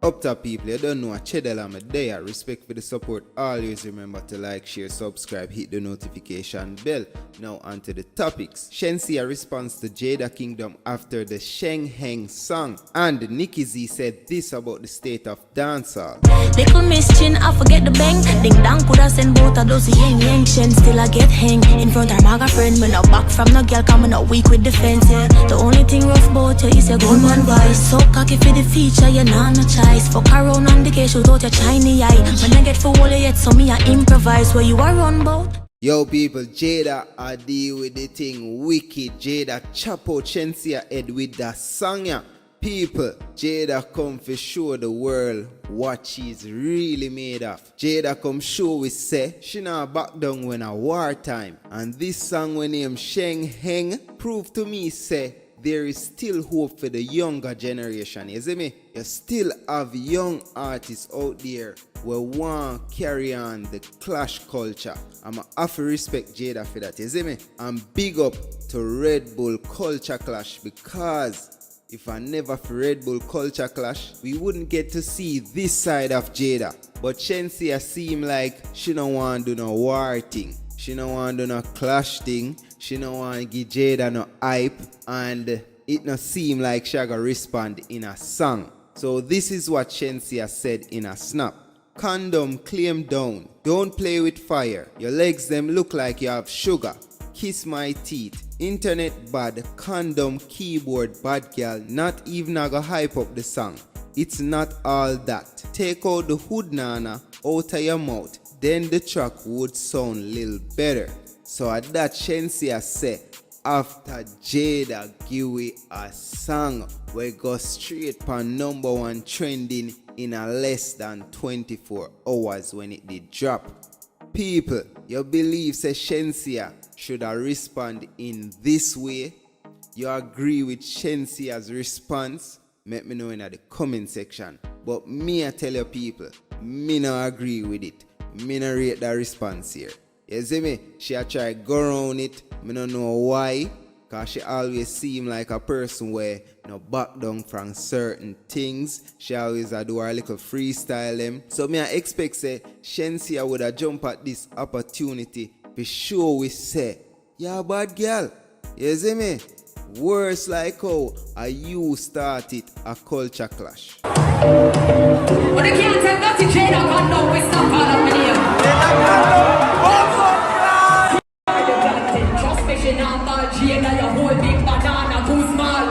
Up top people, you don't know a Chedel I'm there. Respect for the support. Always remember to like, share, subscribe, hit the notification bell. Now onto the topics. Shenseea responds to Jada Kingdom after the Sheng Heng song. And Nicky Z said this about the state of dancehall. Little Miss Chin, I forget the bang. Ding dong coulda send both of those yang yang Shen. Still I get hang in front of my friend. Me no back from no girl, coming out weak with defense, yeah. The only thing rough about you is your gunman voice. So cocky for the feature, you nah no choice. Fuck around on the case, shoot out your shiny eye. When I get for all yet, so me I improvise. Where you are run bout? Yo people, Jada I deal with the thing wicked. Jada chop out Shenseea head with that song, yeah. People, Jada come for show the world what she's really made of. Jada come show we say she not back down when a wartime. And this song when named Sheng Heng prove to me say there is still hope for the younger generation. You see me? You still have young artists out there who want to carry on the clash culture. I'm have to respect Jada for that. You see me? I'm big up to Red Bull Culture Clash, because if I never for Red Bull Culture Clash, we wouldn't get to see this side of Jada. But Shenseea seem like she don't want to do no war thing. She don't want to do no clash thing. She don't want to give Jada no hype. And it not seem like she gonna respond in a song. So this is what Shenseea said in a snap. Condom claim down. Don't play with fire. Your legs them look like you have sugar. Kiss my teeth. Internet bad. Condom keyboard bad girl. Not even a go hype up the song. It's not all that. Take out the hood nana out of your mouth. Then the track would sound little better. So at that Shenseea say, after Jada give we a song we go straight for #1 trending in a less than 24 hours when it did drop. People, you believe say Shenseea should have respond in this way? You agree with Shenseea's response? Let me know in the comment section. But me I tell you people, me no agree with it. Me no rate that response here. You see me? She a try go around it. Me no know why. Cause she always seem like a person where no back down from certain things. She always a do her little freestyle them. So me I expect say Shenseea would have jump at this opportunity to show we say, yeah bad girl. You see me? Worse like how you started a culture clash. But they can't tell nothing, Jada can't know we stop all of me. Just fishing on ball, Jada, your whole big banana too small.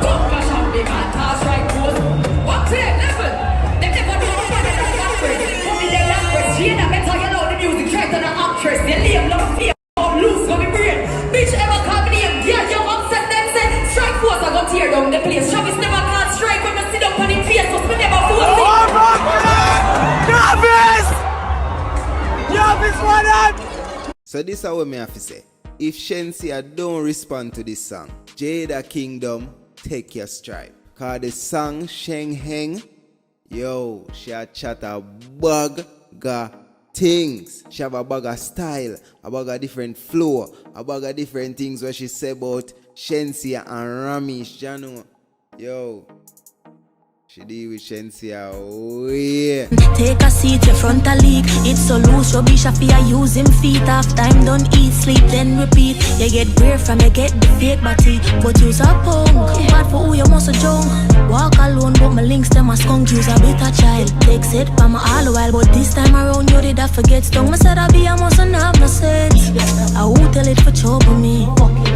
Boom, cash up, big and toss right pose. What's it, level? They never do no money like actress. Put me their language, Jada, better you know the music, try to the actress. They leave love fear, loose for me brain. Bitch ever call me name, yeah, you upset them, say, strike force, I got tear down the place. Travis never can't strike when I sit up on the face, so me never force it. Travis, what up? So this is what me have to say. If Shenseea don't respond to this song, Jada Kingdom, take your stride. Cause the song Sheng Heng, yo, she a chat a bag of things. She have a bag of style, a bag of different flow, a bag of different things where she say about Shenseea and Ramesh, you know. Yo, she deal with Shenseea, oh yeah. Take a seat, your front a leak. It's so loose, rubbish if you use him feet. Half time, don't eat, sleep, then repeat. You get beer from you get the fake body. But use a punk, bad for who you must a junk. Walk alone, but my links them a skunk. Use a bitter child, takes it from my all while. But this time around, you did I forget stung. I said I be, I mustn't have no sense. I won't tell it for trouble me.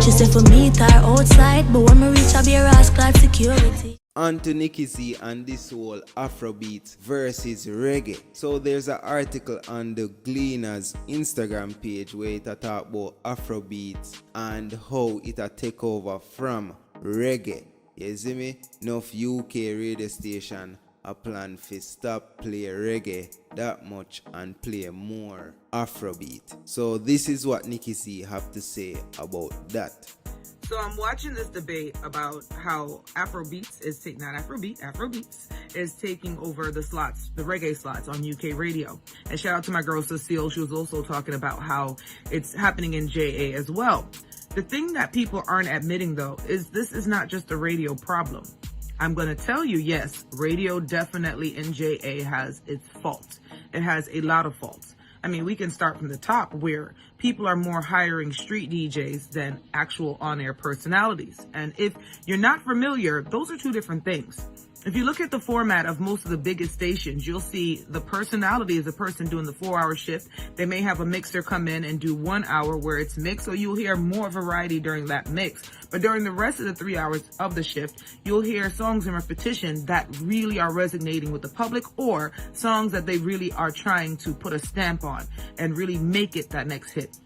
She said for me, tar outside. But when me reach, I be a rascal security. On to Nicky Z and this whole Afrobeat versus Reggae. So there's an article on the Gleaner's Instagram page where it talk about Afrobeat and how it take over from Reggae. You see me? Enough UK radio station a plan to stop play Reggae that much and play more Afrobeat. So this is what Nicky Z have to say about that. So I'm watching this debate about how Afrobeats is taking, not Afrobeat, Afrobeats is taking over the slots, the reggae slots on UK radio. And shout out to my girl Cecile. She was also talking about how it's happening in JA as well. The thing that people aren't admitting though is this is not just a radio problem. I'm going to tell you, yes, radio definitely in JA has its faults. It has a lot of faults. I mean, we can start from the top where people are more hiring street DJs than actual on-air personalities. And if you're not familiar, those are two different things. If you look at the format of most of the biggest stations, you'll see the personality is a person doing the 4-hour shift. They may have a mixer come in and do 1 hour where it's mixed, so you'll hear more variety during that mix. But during the rest of the 3 hours of the shift, you'll hear songs in repetition that really are resonating with the public, or songs that they really are trying to put a stamp on and really make it that next hit.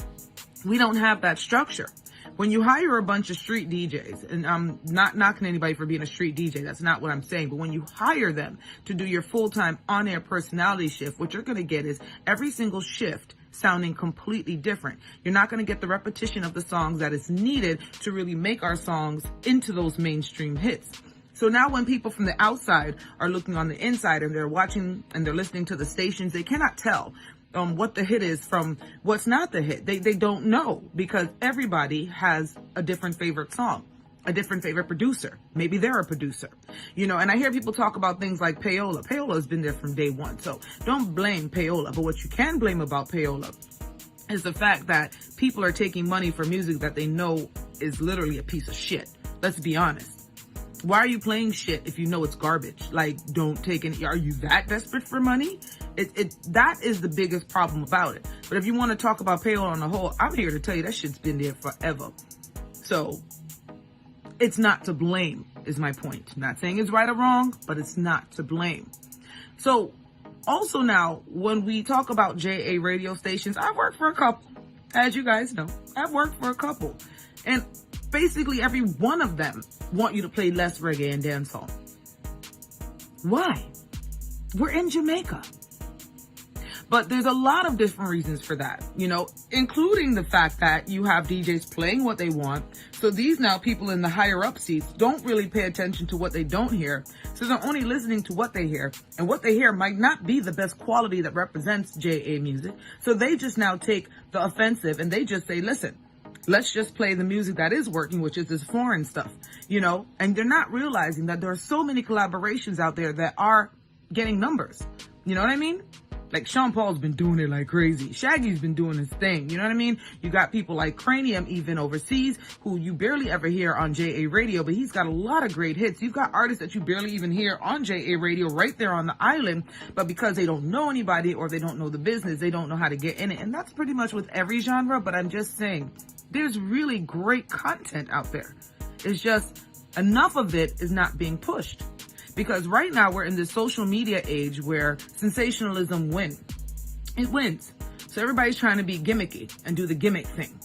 We don't have that structure. When you hire a bunch of street DJs, and I'm not knocking anybody for being a street DJ, that's not what I'm saying, but when you hire them to do your full-time on-air personality shift, what you're going to get is every single shift sounding completely different. You're not going to get the repetition of the songs that is needed to really make our songs into those mainstream hits. So now when people from the outside are looking on the inside and they're watching and they're listening to the stations, they cannot tell what the hit is from what's not the hit. They don't know, because everybody has a different favorite song, a different favorite producer. Maybe they're a producer, and I hear people talk about things like Payola. Payola has been there from day one. So don't blame Payola. But what you can blame about Payola is the fact that people are taking money for music that they know is literally a piece of shit. Let's be honest. Why are you playing shit if you know it's garbage? Like, don't take any. Are you that desperate for money? That is the biggest problem about it. But if you want to talk about Payola on the whole, I'm here to tell you that shit's been there forever. So it's not to blame, is my point. I'm not saying it's right or wrong, but it's not to blame. So also now, when we talk about JA radio stations, I've worked for a couple. As you guys know, I've worked for a couple. And basically every one of them want you to play less reggae and dancehall. Why? We're in Jamaica. But there's a lot of different reasons for that, including the fact that you have DJs playing what they want. So these now people in the higher up seats don't really pay attention to what they don't hear. So they're only listening to what they hear, and what they hear might not be the best quality that represents JA music. So they just now take the offensive and they just say, listen, let's just play the music that is working, which is this foreign stuff, and they're not realizing that there are so many collaborations out there that are getting numbers. You know what I mean? Like Sean Paul's been doing it like crazy. Shaggy's been doing his thing. You know what I mean? You got people like Cranium even overseas who you barely ever hear on JA radio, but he's got a lot of great hits. You've got artists that you barely even hear on JA radio right there on the island, but because they don't know anybody or they don't know the business, they don't know how to get in it. And that's pretty much with every genre, but I'm just saying there's really great content out there. It's just enough of it is not being pushed. Because right now we're in this social media age where sensationalism wins. It wins. So everybody's trying to be gimmicky and do the gimmick thing.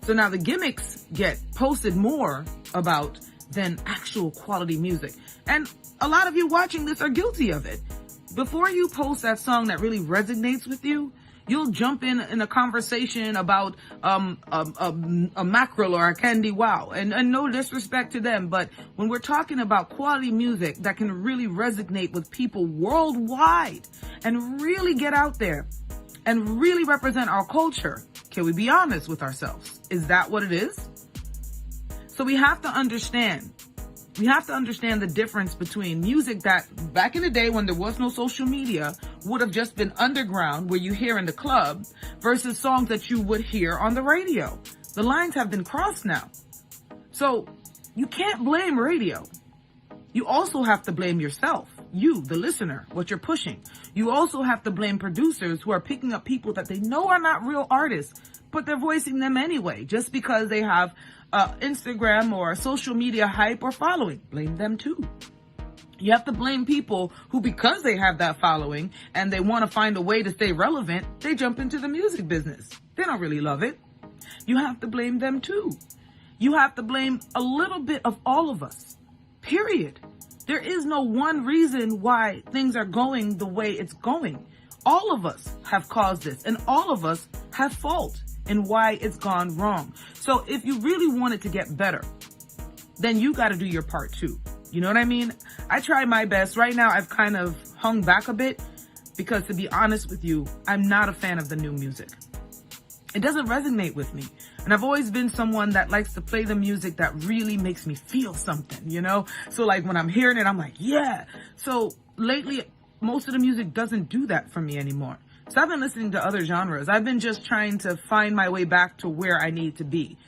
So now the gimmicks get posted more about than actual quality music. And a lot of you watching this are guilty of it. Before you post that song that really resonates with you, you'll jump in a conversation about a mackerel or a candy wow, and no disrespect to them, but when we're talking about quality music that can really resonate with people worldwide and really get out there and really represent our culture, can we be honest with ourselves? Is that what it is? So we have to understand the difference between music that back in the day when there was no social media would have just been underground where you hear in the club versus songs that you would hear on the radio. The lines have been crossed now. So you can't blame radio. You also have to blame yourself, you, the listener, what you're pushing. You also have to blame producers who are picking up people that they know are not real artists, but they're voicing them anyway, just because they have Instagram or social media hype or following. Blame them too. You have to blame people who, because they have that following and they want to find a way to stay relevant, they jump into the music business. They don't really love it. You have to blame them too. You have to blame a little bit of all of us. Period. There is no one reason why things are going the way it's going. All of us have caused this, and all of us have fault in why it's gone wrong. So if you really want it to get better, then you got to do your part too. You know what I mean? I try my best. Right now, I've kind of hung back a bit because, to be honest with you, I'm not a fan of the new music. It doesn't resonate with me. And I've always been someone that likes to play the music that really makes me feel something, you know? So like when I'm hearing it, I'm like, yeah. So lately, most of the music doesn't do that for me anymore. So I've been listening to other genres. I've been just trying to find my way back to where I need to be.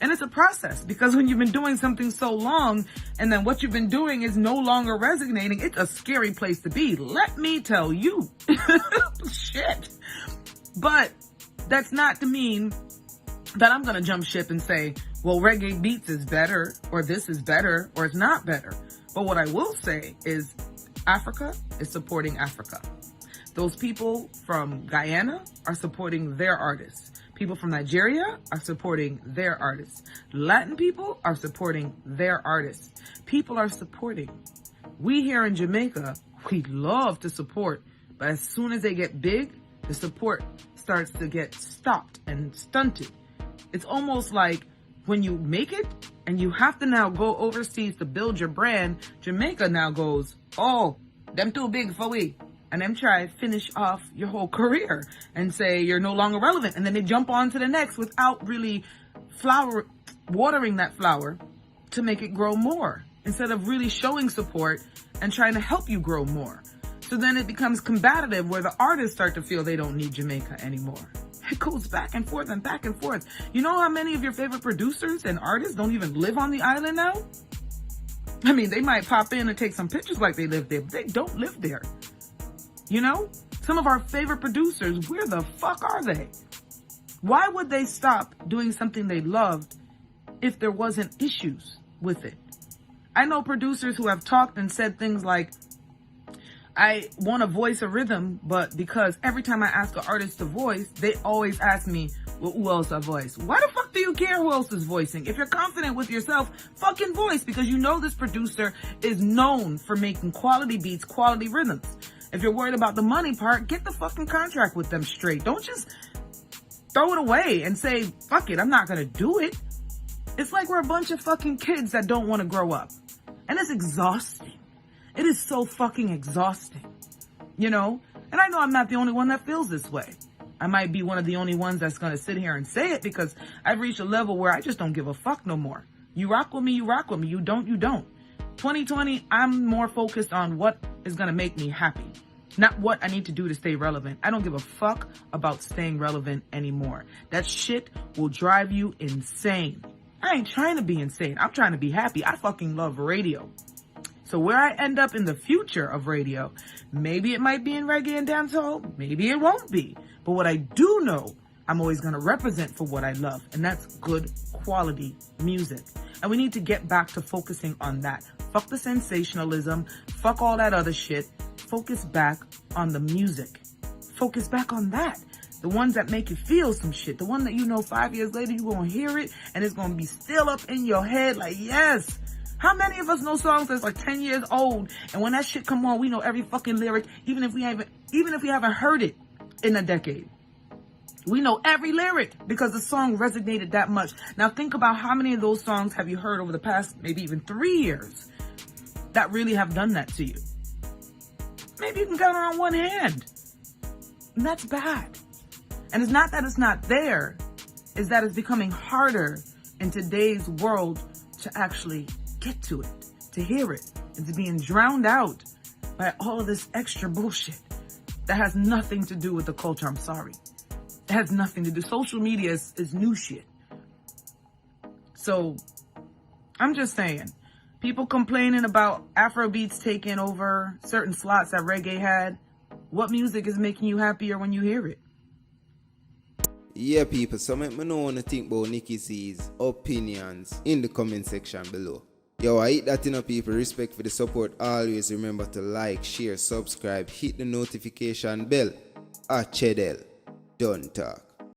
And it's a process, because when you've been doing something so long and then what you've been doing is no longer resonating, it's a scary place to be. Let me tell you. Shit. But that's not to mean that I'm going to jump ship and say, well, reggae beats is better, or this is better, or it's not better. But what I will say is Africa is supporting Africa. Those people from Guyana are supporting their artists. People from Nigeria are supporting their artists. Latin people are supporting their artists. People are supporting. We here in Jamaica, we love to support, but as soon as they get big, the support starts to get stopped and stunted. It's almost like when you make it and you have to now go overseas to build your brand, Jamaica now goes, oh, them too big for we. And them try to finish off your whole career and say you're no longer relevant. And then they jump on to the next without really watering that flower to make it grow more, instead of really showing support and trying to help you grow more. So then it becomes combative, where the artists start to feel they don't need Jamaica anymore. It goes back and forth and back and forth. You know how many of your favorite producers and artists don't even live on the island now? I mean, they might pop in and take some pictures like they live there, but they don't live there. You know, some of our favorite producers, where the fuck are they? Why would they stop doing something they loved if there wasn't issues with it? I know producers who have talked and said things like, I want to voice a rhythm, but because every time I ask an artist to voice, they always ask me, well, who else I voice? Why the fuck do you care who else is voicing? If you're confident with yourself, fucking voice, because you know this producer is known for making quality beats, quality rhythms. If you're worried about the money part, get the fucking contract with them straight. Don't just throw it away and say, fuck it, I'm not going to do it. It's like we're a bunch of fucking kids that don't want to grow up. And it's exhausting. It is so fucking exhausting, you know? And I know I'm not the only one that feels this way. I might be one of the only ones that's going to sit here and say it, because I've reached a level where I just don't give a fuck no more. You rock with me, you rock with me. You don't, you don't. 2020, I'm more focused on what is going to make me happy, not what I need to do to stay relevant. I don't give a fuck about staying relevant anymore. That shit will drive you insane. I ain't trying to be insane. I'm trying to be happy. I fucking love radio. So where I end up in the future of radio, maybe it might be in reggae and dancehall, maybe it won't be. But what I do know, I'm always going to represent for what I love, and that's good quality music. And we need to get back to focusing on that. Fuck the sensationalism, fuck all that other shit. Focus back on the music. Focus back on that. The ones that make you feel some shit. The one that you know 5 years later you're going to hear it and it's going to be still up in your head like, yes. How many of us know songs that's like 10 years old, and when that shit come on, we know every fucking lyric, even if we haven't heard it in a decade. We know every lyric because the song resonated that much. Now think about how many of those songs have you heard over the past maybe even 3 years that really have done that to you. Maybe you can count on one hand. And that's bad. And it's not that it's not there, it's that it's becoming harder in today's world to actually get to it, to hear it, and to being drowned out by all of this extra bullshit that has nothing to do with the culture. I'm sorry. It has nothing to do. Social media is new shit. So I'm just saying, people complaining about Afrobeats taking over certain slots that reggae had. What music is making you happier when you hear it? Yeah, people, so let me know what you think about Nikki C's opinions in the comment section below. Yo, I hit that, people. Respect for the support. Always remember to like, share, subscribe, hit the notification bell. Chedel, don't talk.